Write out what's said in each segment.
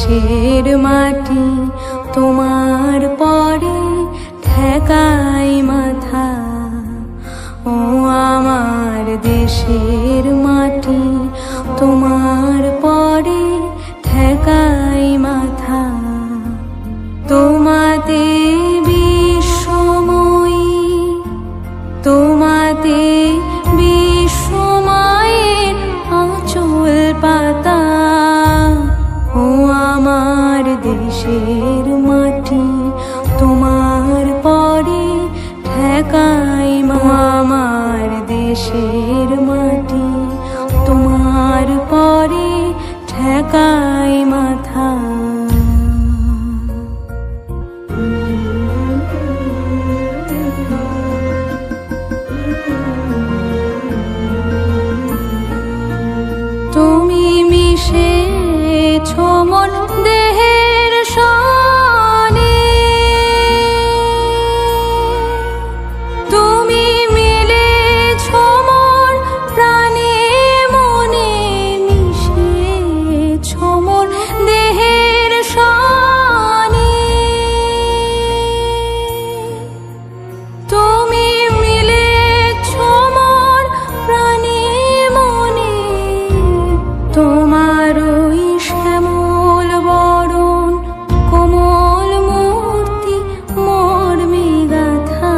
দেশের মাটি তোমার পরে ঠেকাই মাথা। ও আমার দেশের মাটি তোমার পরে ঠেকাই মাথা। তোমাতে বিশ্বময়ী, তোমাতে বিশ্বমায়ের আঁচল পাতা। ও আমার দেশের মাটি তোমার পরে ঠেকাই আমার দেশের মাটি তোমার পরে ঠেকাই মাথা। তুমি মিশেছ মন দেহের সনে, তুমি মিলেছ মন প্রাণে মনে, মিশেছ মন দেহের সনে। তুমি মিলেছ মন প্রাণে মনে, তোমার ওই শ্যামল বরণ কোমল মূর্তি মর্মে গাথা।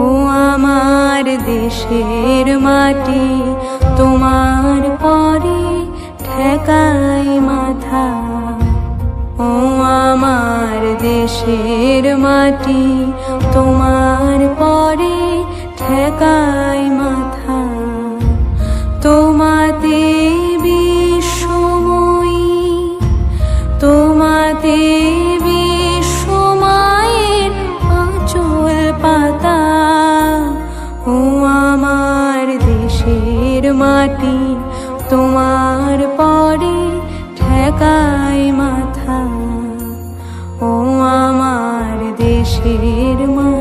ও আমার দেশের মাটি তোমার পরে ঠেকাই মাথা। ও আমার দেশের মাটি তোমার পরে ঠেকাই মাথা। তোমাতে বিশ্বময়ী, তোমাতে বিশ্বমায়ের আঁচল পাতা। ও আমার দেশের মাটি তোমার পরে ঠেকাই মাথা। ও আমার দেশের মাটি।